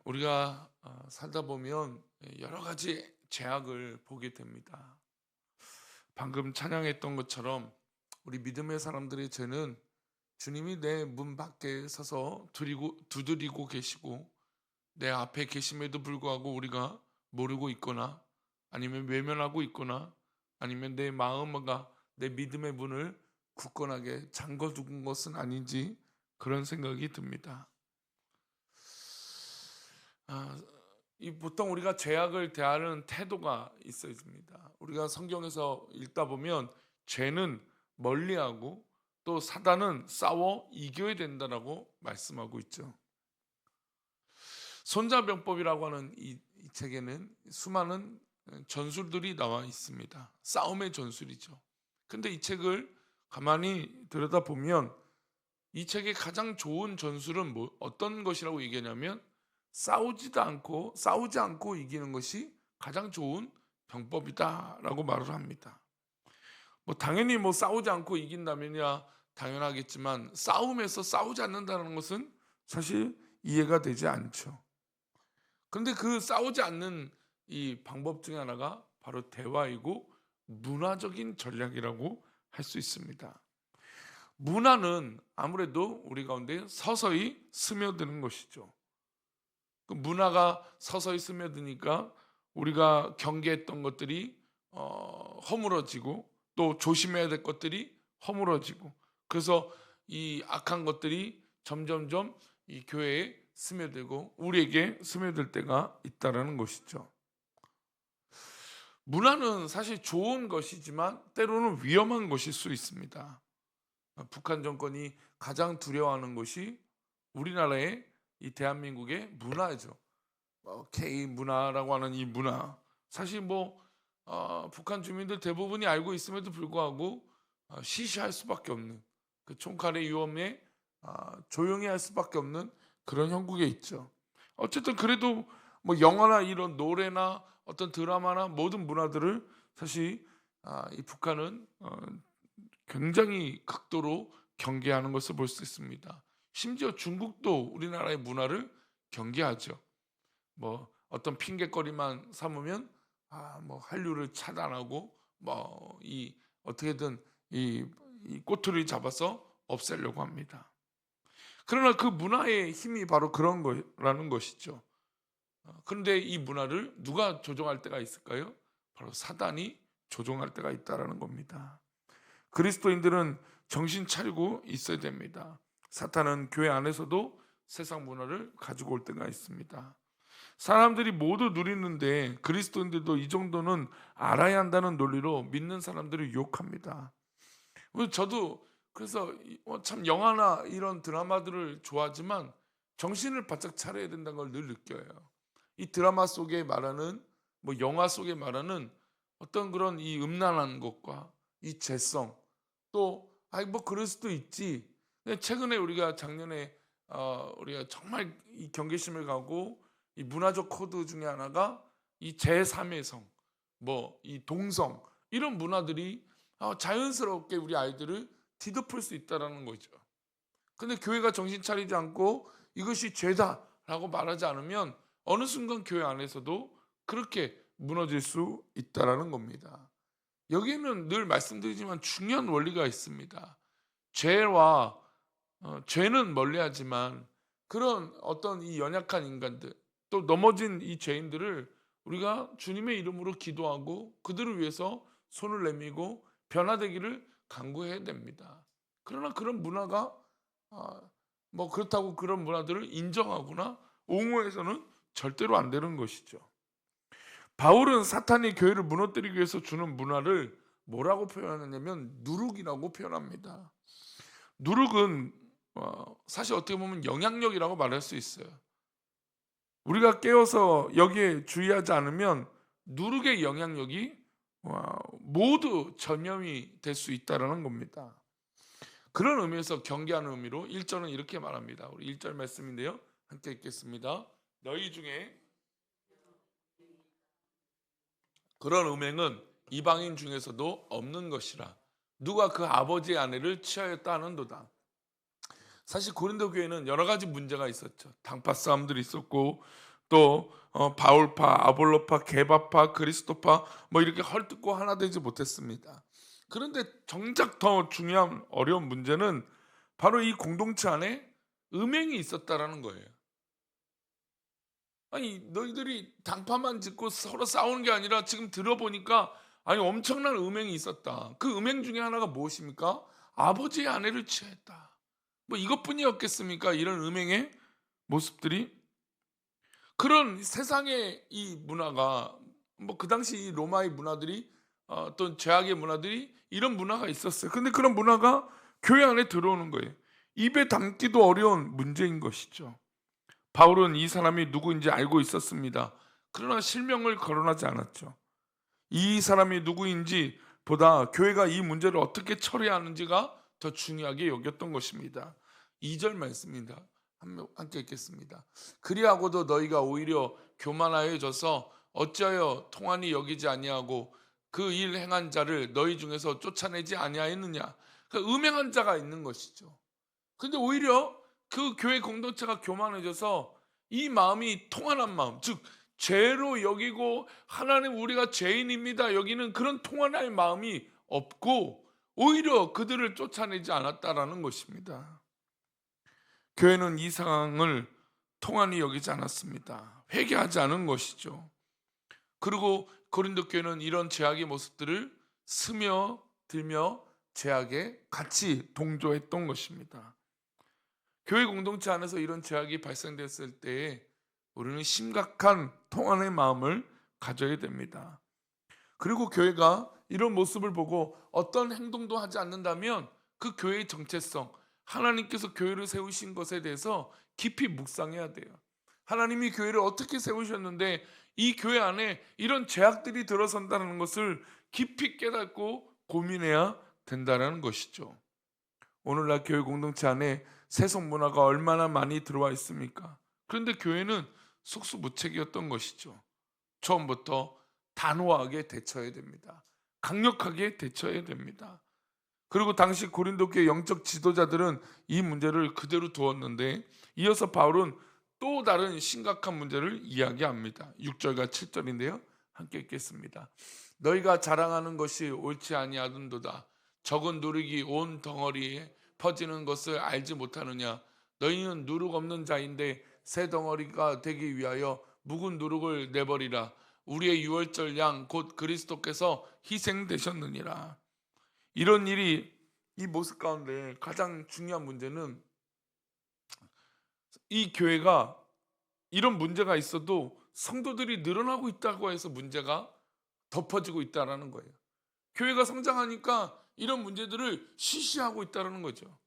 우리가 살다 보면 여러 가지 죄악을 보게 됩니다. 방금 찬양했던 것처럼 우리 믿음의 사람들의 죄는 주님이 내 문 밖에 서서 두드리고 계시고 내 앞에 계심에도 불구하고 우리가 모르고 있거나 아니면 외면하고 있거나 아니면 내 마음과 내 믿음의 문을 굳건하게 잠궈 두은 것은 아닌지 그런 생각이 듭니다. 아, 이 보통 우리가 죄악을 대하는 태도가 있어집니다. 우리가 성경에서 읽다 보면 죄는 멀리하고 또 사단은 싸워 이겨야 된다라고 말씀하고 있죠. 손자병법이라고 하는 이 책에는 수많은 전술들이 나와 있습니다. 싸움의 전술이죠. 근데 이 책을 가만히 들여다보면 이 책의 가장 좋은 전술은 어떤 것이라고 얘기하냐면 싸우지 않고 이기는 것이 가장 좋은 병법이다라고 말을 합니다. 당연히 싸우지 않고 이긴다면야 당연하겠지만 싸움에서 싸우지 않는다는 것은 사실 이해가 되지 않죠. 그런데 그 싸우지 않는 이 방법 중에 하나가 바로 대화이고 문화적인 전략이라고 할 수 있습니다. 문화는 아무래도 우리 가운데 서서히 스며드는 것이죠. 그 문화가 서서히 스며드니까 우리가 경계했던 것들이 허물어지고 또 조심해야 될 것들이 허물어지고 그래서 이 악한 것들이 점점점 이 교회에 스며들고 우리에게 스며들 때가 있다라는 것이죠. 문화는 사실 좋은 것이지만 때로는 위험한 것일 수 있습니다. 북한 정권이 가장 두려워하는 것이 우리나라의 이 대한민국의 문화죠. K 문화라고 하는 이 문화. 사실 북한 주민들 대부분이 알고 있음에도 불구하고 시시할 수밖에 없는 그 총칼의 위험에 조용히 할 수밖에 없는 그런 형국에 있죠. 어쨌든 그래도 영화나 이런 노래나 어떤 드라마나 모든 문화들을 사실 이 북한은 굉장히 극도로 경계하는 것을 볼 수 있습니다. 심지어 중국도 우리나라의 문화를 경계하죠. 어떤 핑곗거리만 삼으면 한류를 차단하고 이 어떻게든 이 꼬투리를 잡아서 없애려고 합니다. 그러나 그 문화의 힘이 바로 그런 거라는 것이죠. 그런데 이 문화를 누가 조종할 때가 있을까요? 바로 사단이 조종할 때가 있다라는 겁니다. 그리스도인들은 정신 차리고 있어야 됩니다. 사탄은 교회 안에서도 세상 문화를 가지고 올 때가 있습니다. 사람들이 모두 누리는데 그리스도인들도 이 정도는 알아야 한다는 논리로 믿는 사람들을 유혹합니다. 저도 그래서 참 영화나 이런 드라마들을 좋아하지만 정신을 바짝 차려야 된다는 걸 늘 느껴요. 이 드라마 속에 말하는 영화 속에 말하는 어떤 그런 이 음란한 것과 이 죄성 또 그럴 수도 있지. 근데 최근에 우리가 작년에 우리가 정말 이 경계심을 가고 이 문화적 코드 중에 하나가 이 제3의 성, 이 동성 이런 문화들이 자연스럽게 우리 아이들을 뒤덮을 수 있다라는 거죠. 근데 교회가 정신 차리지 않고 이것이 죄다라고 말하지 않으면 어느 순간 교회 안에서도 그렇게 무너질 수 있다라는 겁니다. 여기에는 늘 말씀드리지만 중요한 원리가 있습니다. 죄는 멀리하지만 그런 어떤 이 연약한 인간들 또 넘어진 이 죄인들을 우리가 주님의 이름으로 기도하고 그들을 위해서 손을 내밀고 변화되기를 간구해야 됩니다. 그러나 그런 문화가 그렇다고 그런 문화들을 인정하거나 옹호해서는 절대로 안 되는 것이죠. 바울은 사탄이 교회를 무너뜨리기 위해서 주는 문화를 뭐라고 표현하냐면 누룩이라고 표현합니다. 누룩은 사실 어떻게 보면 영향력이라고 말할 수 있어요. 우리가 깨어서 여기에 주의하지 않으면 누룩의 영향력이 모두 전염이 될 수 있다는 겁니다. 그런 의미에서 경계하는 의미로 1절은 이렇게 말합니다. 우리 1절 말씀인데요. 함께 읽겠습니다. 너희 중에 그런 음행은 이방인 중에서도 없는 것이라 누가 그 아버지의 아내를 취하였다 하는도다. 사실 고린도 교회는 여러 가지 문제가 있었죠. 당파 싸움들이 있었고 또 바울파, 아볼로파, 게바파, 그리스도파 뭐 이렇게 헐뜯고 하나 되지 못했습니다. 그런데 정작 더 중요한 어려운 문제는 바로 이 공동체 안에 음행이 있었다라는 거예요. 아니 너희들이 당파만 짓고 서로 싸우는 게 아니라 지금 들어보니까 아니 엄청난 음행이 있었다. 그 음행 중에 하나가 무엇입니까? 아버지의 아내를 취했다. 뭐 이것뿐이었겠습니까? 이런 음행의 모습들이 그런 세상의 이 문화가 뭐 그 당시 이 로마의 문화들이 어떤 죄악의 문화들이 이런 문화가 있었어요. 근데 그런 문화가 교회 안에 들어오는 거예요. 입에 담기도 어려운 문제인 것이죠. 바울은 이 사람이 누구인지 알고 있었습니다. 그러나 실명을 거론하지 않았죠. 이 사람이 누구인지 보다 교회가 이 문제를 어떻게 처리하는지가 더 중요하게 여겼던 것입니다. 2절 말씀입니다. 함께 읽겠습니다. 그리하고도 너희가 오히려 교만하여져서 어찌하여 통한이 여기지 아니하고 그 일 행한 자를 너희 중에서 쫓아내지 아니하였느냐. 그러니까 음행한 자가 있는 것이죠. 근데 오히려 그 교회 공동체가 교만해져서 이 마음이 통한한 마음, 즉 죄로 여기고 하나님 우리가 죄인입니다 여기는 그런 통한의 마음이 없고 오히려 그들을 쫓아내지 않았다라는 것입니다. 교회는 이 상황을 통한히 여기지 않았습니다. 회개하지 않은 것이죠. 그리고 고린도 교회는 이런 죄악의 모습들을 스며들며 죄악에 같이 동조했던 것입니다. 교회 공동체 안에서 이런 죄악이 발생됐을 때에 우리는 심각한 통한의 마음을 가져야 됩니다. 그리고 교회가 이런 모습을 보고 어떤 행동도 하지 않는다면 그 교회의 정체성, 하나님께서 교회를 세우신 것에 대해서 깊이 묵상해야 돼요. 하나님이 교회를 어떻게 세우셨는데 이 교회 안에 이런 죄악들이 들어선다는 것을 깊이 깨닫고 고민해야 된다는 것이죠. 오늘날 교회 공동체 안에 세속 문화가 얼마나 많이 들어와 있습니까? 그런데 교회는 속수무책이었던 것이죠. 처음부터 단호하게 대처해야 됩니다. 강력하게 대처해야 됩니다. 그리고 당시 고린도 교회 영적 지도자들은 이 문제를 그대로 두었는데 이어서 바울은 또 다른 심각한 문제를 이야기합니다. 6절과 7절인데요. 함께 읽겠습니다. 너희가 자랑하는 것이 옳지 아니하던도다. 적은 누룩이 온 덩어리에 퍼지는 것을 알지 못하느냐. 너희는 누룩 없는 자인데 새 덩어리가 되기 위하여 묵은 누룩을 내버리라. 우리의 유월절 양 곧 그리스도께서 희생되셨느니라. 이런 일이 이 모습 가운데 가장 중요한 문제는 이 교회가 이런 문제가 있어도 성도들이 늘어나고 있다고 해서 문제가 덮어지고 있다는 거예요. 교회가 성장하니까 이런 문제들을 쉬쉬하고 있다는 거죠.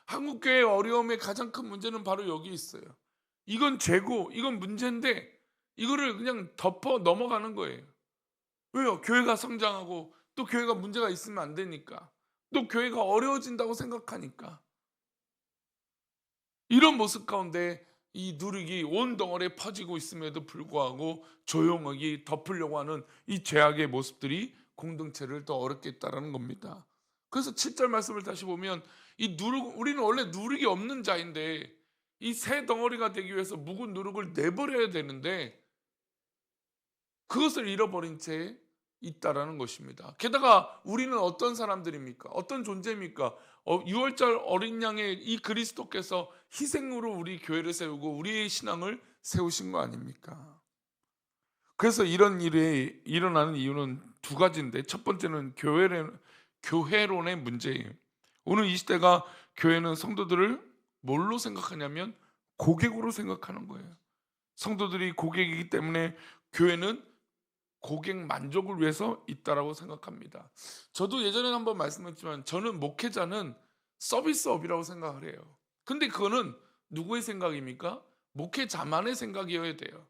한국 교회의 어려움의 가장 큰 문제는 바로 여기 있어요. 이건 죄고 이건 문제인데 이거를 그냥 덮어 넘어가는 거예요. 왜요? 교회가 성장하고 또 교회가 문제가 있으면 안 되니까. 또 교회가 어려워진다고 생각하니까. 이런 모습 가운데 이 누룩이 온 덩어리에 퍼지고 있음에도 불구하고 조용하게 덮으려고 하는 이 죄악의 모습들이 공동체를 더 어렵게 했다라는 겁니다. 그래서 7절 말씀을 다시 보면 이 누룩 우리는 원래 누룩이 없는 자인데 이 새 덩어리가 되기 위해서 묵은 누룩을 내버려야 되는데 그것을 잃어버린 채 있다라는 것입니다. 게다가 우리는 어떤 사람들입니까? 어떤 존재입니까? 6월절 어린 양의 이 그리스도께서 희생으로 우리 교회를 세우고 우리의 신앙을 세우신 거 아닙니까? 그래서 이런 일이 일어나는 이유는 두 가지인데 첫 번째는 교회론의 문제예요. 오늘 이 시대가 교회는 성도들을 뭘로 생각하냐면 고객으로 생각하는 거예요. 성도들이 고객이기 때문에 교회는 고객 만족을 위해서 있다라고 생각합니다. 저도 예전에 한번 말씀했지만 저는 목회자는 서비스업이라고 생각을 해요. 근데 그거는 누구의 생각입니까? 목회자만의 생각이어야 돼요.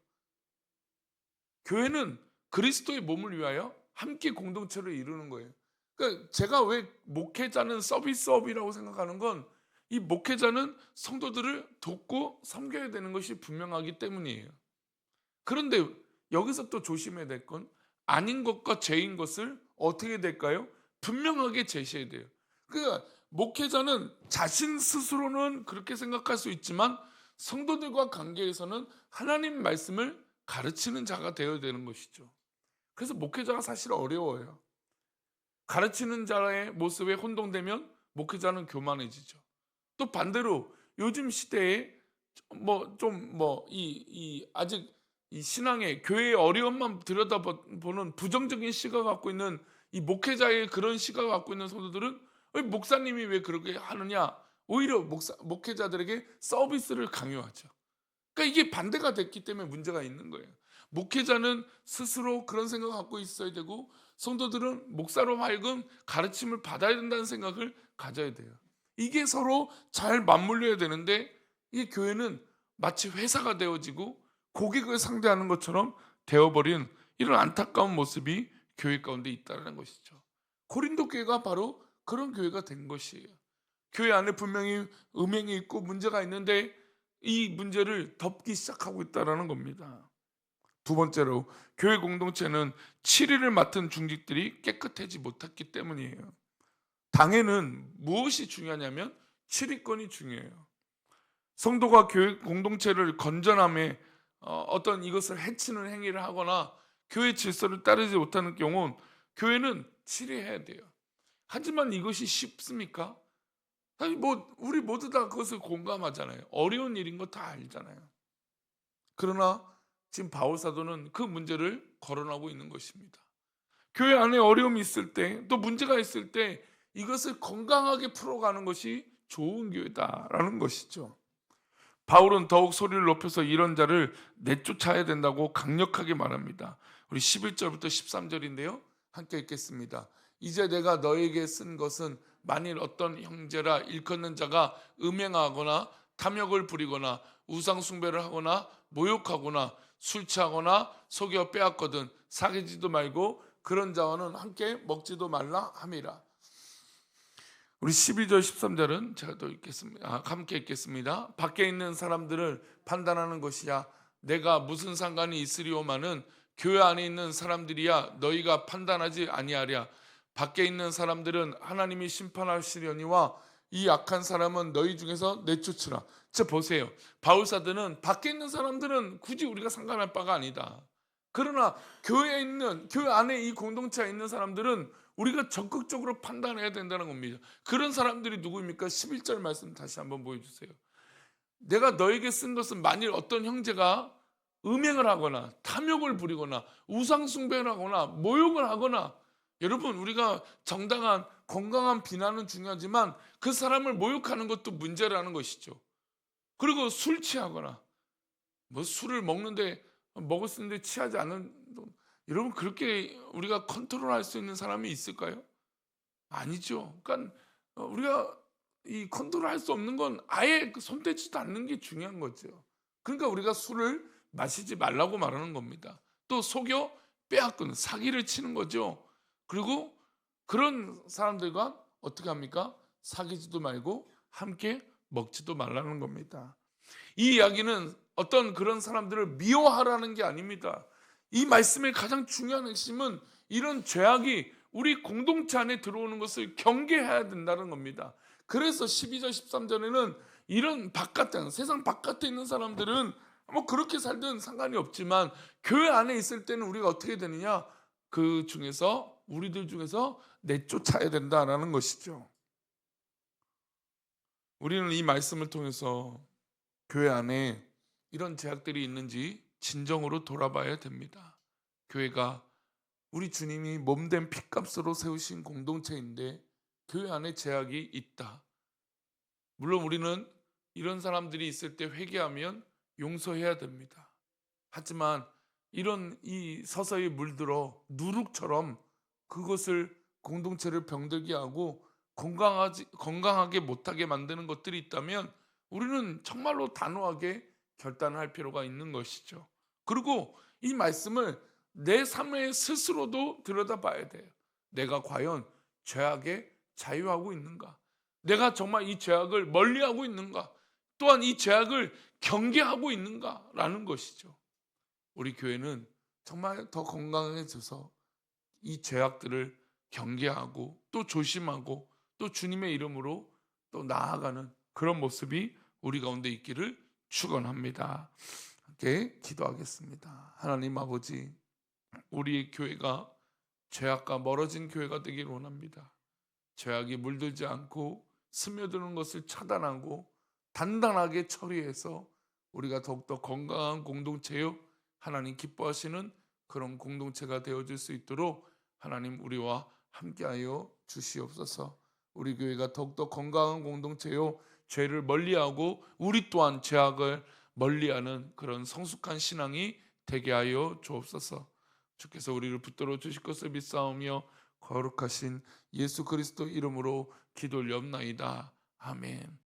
교회는 그리스도의 몸을 위하여 함께 공동체를 이루는 거예요. 그러니까 제가 왜 목회자는 서비스업이라고 생각하는 건 이 목회자는 성도들을 돕고 섬겨야 되는 것이 분명하기 때문이에요. 그런데 여기서 또 조심해야 될 건 아닌 것과 죄인 것을 어떻게 될까요? 분명하게 제시해야 돼요. 그러니까 목회자는 자신 스스로는 그렇게 생각할 수 있지만 성도들과 관계에서는 하나님 말씀을 가르치는 자가 되어야 되는 것이죠. 그래서 목회자가 사실 어려워요. 가르치는 자의 모습에 혼동되면 목회자는 교만해지죠. 또 반대로 요즘 시대에 뭐 좀 뭐 이 아직 이 신앙의 교회의 어려움만 들여다보는 부정적인 시각 갖고 있는 이 목회자의 그런 시각을 갖고 있는 성도들은 목사님이 왜 그렇게 하느냐, 오히려 목회자들에게 서비스를 강요하죠. 그러니까 이게 반대가 됐기 때문에 문제가 있는 거예요. 목회자는 스스로 그런 생각을 갖고 있어야 되고 성도들은 목사로 하여금 가르침을 받아야 된다는 생각을 가져야 돼요. 이게 서로 잘 맞물려야 되는데 이 교회는 마치 회사가 되어지고 고객을 상대하는 것처럼 되어버린 이런 안타까운 모습이 교회 가운데 있다는 것이죠. 고린도 교회가 바로 그런 교회가 된 것이에요. 교회 안에 분명히 음행이 있고 문제가 있는데 이 문제를 덮기 시작하고 있다는 겁니다. 두 번째로 교회 공동체는 7일을 맡은 중직들이 깨끗하지 못했기 때문이에요. 당에는 무엇이 중요하냐면 7위권이 중요해요. 성도가 교회 공동체를 건전함에 어떤 이것을 해치는 행위를 하거나 교회 질서를 따르지 못하는 경우는 교회는 치리해야 돼요. 하지만 이것이 쉽습니까? 사실 뭐 우리 모두 다 그것을 공감하잖아요. 어려운 일인 거 다 알잖아요. 그러나 지금 바울 사도는 그 문제를 거론하고 있는 것입니다. 교회 안에 어려움이 있을 때, 또 문제가 있을 때 이것을 건강하게 풀어가는 것이 좋은 교회다라는 것이죠. 바울은 더욱 소리를 높여서 이런 자를 내쫓아야 된다고 강력하게 말합니다. 우리 11절부터 13절인데요. 함께 읽겠습니다. 이제 내가 너에게 쓴 것은 만일 어떤 형제라 일컫는 자가 음행하거나 탐욕을 부리거나 우상 숭배를 하거나 모욕하거나 술 취하거나 속여 빼앗거든 사귀지도 말고 그런 자와는 함께 먹지도 말라 함이라. 우리 12절 13절은 제가 또 읽겠습니다. 함께 읽겠습니다. 밖에 있는 사람들을 판단하는 것이야 내가 무슨 상관이 있으리오마는 교회 안에 있는 사람들이야 너희가 판단하지 아니하랴. 밖에 있는 사람들은 하나님이 심판하시려니와 이 악한 사람은 너희 중에서 내쫓으라. 자 보세요. 바울 사도는 밖에 있는 사람들은 굳이 우리가 상관할 바가 아니다. 그러나 교회 안에 이 공동체에 있는 사람들은 우리가 적극적으로 판단해야 된다는 겁니다. 그런 사람들이 누구입니까? 11절 말씀 다시 한번 보여주세요. 내가 너에게 쓴 것은 만일 어떤 형제가 음행을 하거나 탐욕을 부리거나 우상 숭배를 하거나 모욕을 하거나, 여러분 우리가 정당한 건강한 비난은 중요하지만 그 사람을 모욕하는 것도 문제라는 것이죠. 그리고 술 취하거나 뭐 술을 먹었는데 취하지 않은, 여러분 그렇게 우리가 컨트롤할 수 있는 사람이 있을까요? 아니죠. 그러니까 우리가 이 컨트롤할 수 없는 건 아예 손대지도 않는 게 중요한 거죠. 그러니까 우리가 술을 마시지 말라고 말하는 겁니다. 또 속여 빼앗고는 사기를 치는 거죠. 그리고 그런 사람들과 어떻게 합니까? 사귀지도 말고 함께 먹지도 말라는 겁니다. 이 이야기는 어떤 그런 사람들을 미워하라는 게 아닙니다. 이 말씀의 가장 중요한 핵심은 이런 죄악이 우리 공동체 안에 들어오는 것을 경계해야 된다는 겁니다. 그래서 12절 13절에는 이런 세상 바깥에 있는 사람들은 뭐 그렇게 살든 상관이 없지만 교회 안에 있을 때는 우리가 어떻게 되느냐, 그 중에서 우리들 중에서 내쫓아야 된다라는 것이죠. 우리는 이 말씀을 통해서 교회 안에 이런 제약들이 있는지 진정으로 돌아봐야 됩니다. 교회가 우리 주님이 몸된 핏값으로 세우신 공동체인데 교회 안에 제약이 있다. 물론 우리는 이런 사람들이 있을 때 회개하면 용서해야 됩니다. 하지만 이런 이 서서히 물들어 누룩처럼 그것을 공동체를 병들게 하고 건강하게 못하게 만드는 것들이 있다면 우리는 정말로 단호하게 결단할 필요가 있는 것이죠. 그리고 이 말씀을 내 삶에 스스로도 들여다봐야 돼요. 내가 과연 죄악에 자유하고 있는가? 내가 정말 이 죄악을 멀리하고 있는가? 또한 이 죄악을 경계하고 있는가라는 것이죠. 우리 교회는 정말 더 건강해져서 이 죄악들을 경계하고 또 조심하고 또 주님의 이름으로 또 나아가는 그런 모습이 우리 가운데 있기를 축원합니다. 함께 기도하겠습니다. 하나님 아버지, 우리 교회가 죄악과 멀어진 교회가 되기를 원합니다. 죄악이 물들지 않고 스며드는 것을 차단하고 단단하게 처리해서 우리가 더욱더 건강한 공동체요, 하나님 기뻐하시는 그런 공동체가 되어질 수 있도록 하나님 우리와 함께하여 주시옵소서. 우리 교회가 더욱더 건강한 공동체요, 죄를 멀리하고 우리 또한 죄악을 멀리하는 그런 성숙한 신앙이 되게 하여 주옵소서. 주께서 우리를 붙들어 주실 것을 믿사오며 거룩하신 예수 그리스도 이름으로 기도를 엽나이다. 아멘.